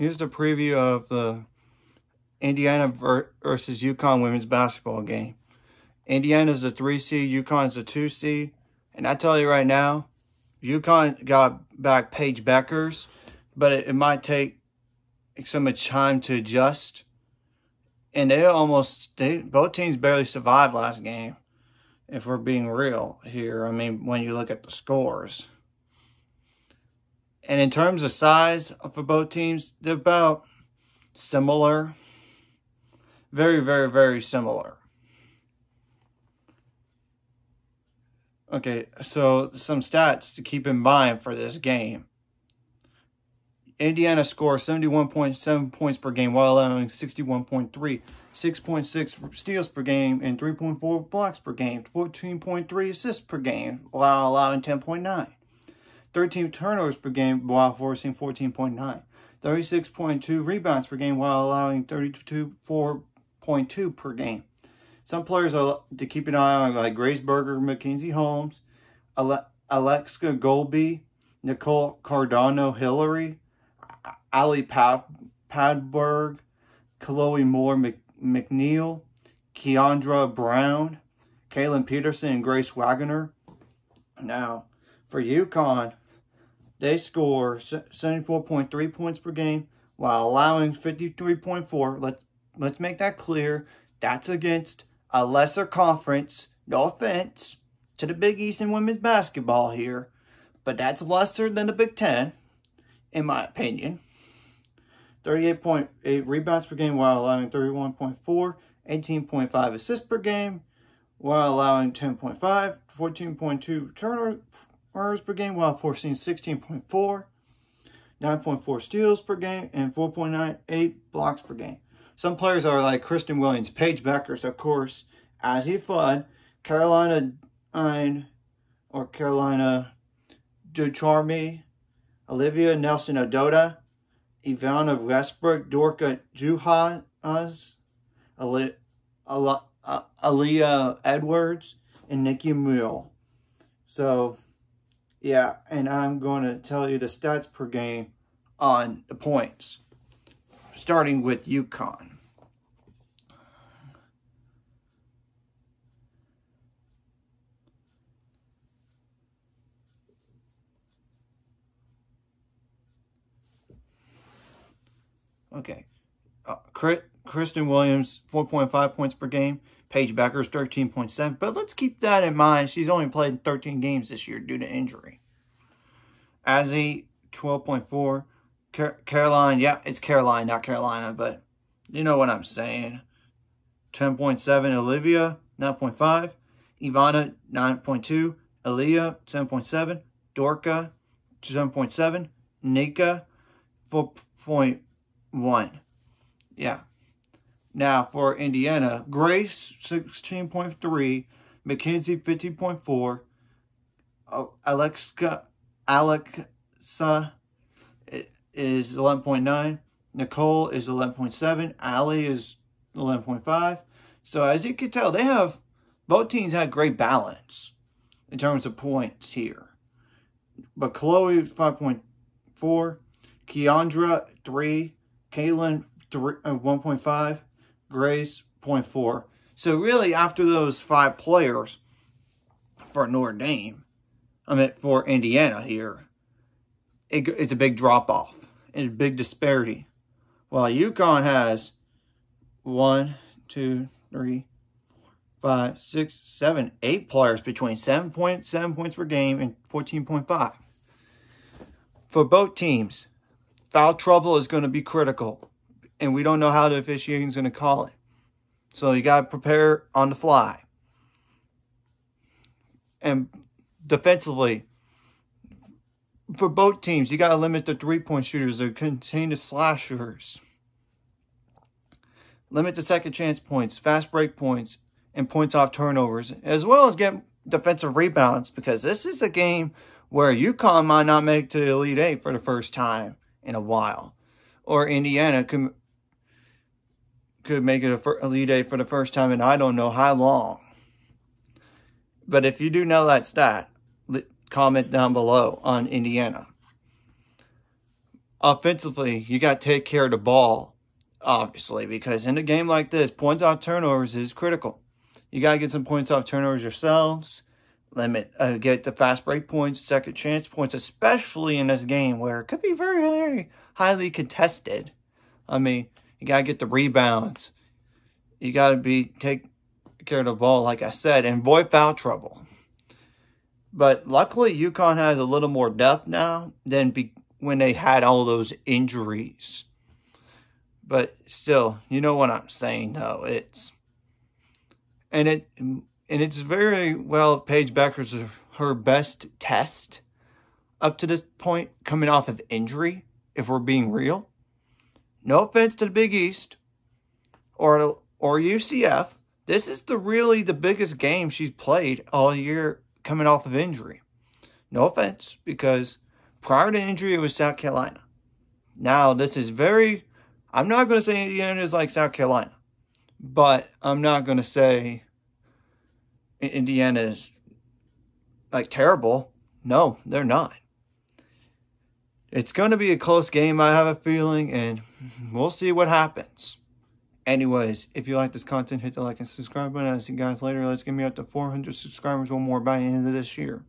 here's the preview of the Indiana versus UConn women's basketball game. Indiana's the 3 seed, UConn's the 2 seed. And I tell you right now, UConn got back Paige Beckers, but it might take so much time to adjust. And both teams barely survived last game, if we're being real here. I mean, when you look at the scores. And in terms of size for both teams, they're about similar. Very, very, very similar. Okay, so some stats to keep in mind for this game. Indiana scores 71.7 points per game while allowing 61.3, 6.6 steals per game, and 3.4 blocks per game, 14.3 assists per game while allowing 10.9, 13 turnovers per game while forcing 14.9, 36.2 rebounds per game while allowing 4.2 per game. Some players are to keep an eye on, like Grace Berger, Mackenzie Holmes, Alexa Golby, Nicole Cardano-Hillary, Ali Padberg, Chloe Moore McNeil, Keandra Brown, Kaylin Peterson, and Grace Wagner. Now, for UConn, they score 74.3 points per game while allowing 53.4. Let's make that clear. That's against a lesser conference. No offense to the Big East in women's basketball here, but that's lesser than the Big Ten, in my opinion. 38.8 rebounds per game while allowing 31.4, 18.5 assists per game while allowing 10.5, 14.2 turnovers per game while forcing 16.4, 9.4 steals per game, and 4.98 blocks per game. Some players are like Kristen Williams, Paige Beckers, of course, Azzy Flood, Carolina Ducharme, Olivia Nelson-Ododa, Ivana Westbrook, Dorka Juhas, Aaliyah Edwards, and Nikki Mule. So, yeah, and I'm going to tell you the stats per game on the points, starting with UConn. Okay, Kristen Williams, 4.5 points per game. Paige Beckers, 13.7. But let's keep that in mind. She's only played 13 games this year due to injury. Azzy, 12.4. Caroline, yeah, it's Caroline, not Carolina, but you know what I'm saying. 10.7. Olivia, 9.5. Ivana, 9.2. Aaliyah, 7.7. Dorka, 7.7. Nika, 4.1. Yeah. Now for Indiana, Grace 16.3, Mackenzie 15.4, Alexa is 11.9, Nicole is 11.7, Ali is 11.5. So as you can tell, both teams had great balance in terms of points here. But Chloe 5.4, Keandra 3, Kaylin 1.5, Grace 0.4. So really, after those 5 players for Notre Dame, for Indiana here, it's a big drop-off and a big disparity. While UConn has 1, 2, 3, 5, 6, 7, 8 players between 7.7 points per game and 14.5. For both teams, foul trouble is going to be critical, and we don't know how the officiating is going to call it. So you got to prepare on the fly. And defensively, for both teams, you got to limit the three-point shooters that contain the slashers. Limit the second chance points, fast break points, and points off turnovers, as well as get defensive rebounds, because this is a game where UConn might not make to the Elite Eight for the first time in a while. Or Indiana could make it a Elite Eight for the first time in I don't know how long. But if you do know that stat, comment down below on Indiana. offensively, you got to take care of the ball, obviously, because in a game like this, points off turnovers is critical. You got to get some points off turnovers yourselves. Get the fast break points, second chance points, especially in this game where it could be very, very highly contested. I mean, you got to get the rebounds. You got to take care of the ball, like I said, and avoid foul trouble. But luckily, UConn has a little more depth now than when they had all those injuries. But still, you know what I'm saying, though. It's very well, Paige Becker's her best test up to this point, coming off of injury, if we're being real. No offense to the Big East or UCF. This is really the biggest game she's played all year coming off of injury. No offense, because prior to injury, it was South Carolina. Now, this is I'm not going to say Indiana is like South Carolina, but I'm not going to say Indiana is like terrible. No, they're not. It's going to be a close game, I have a feeling, and we'll see what happens. Anyways, if you like this content, hit the like and subscribe button. I'll see you guys later. Let's get me up to 400 subscribers one more by the end of this year.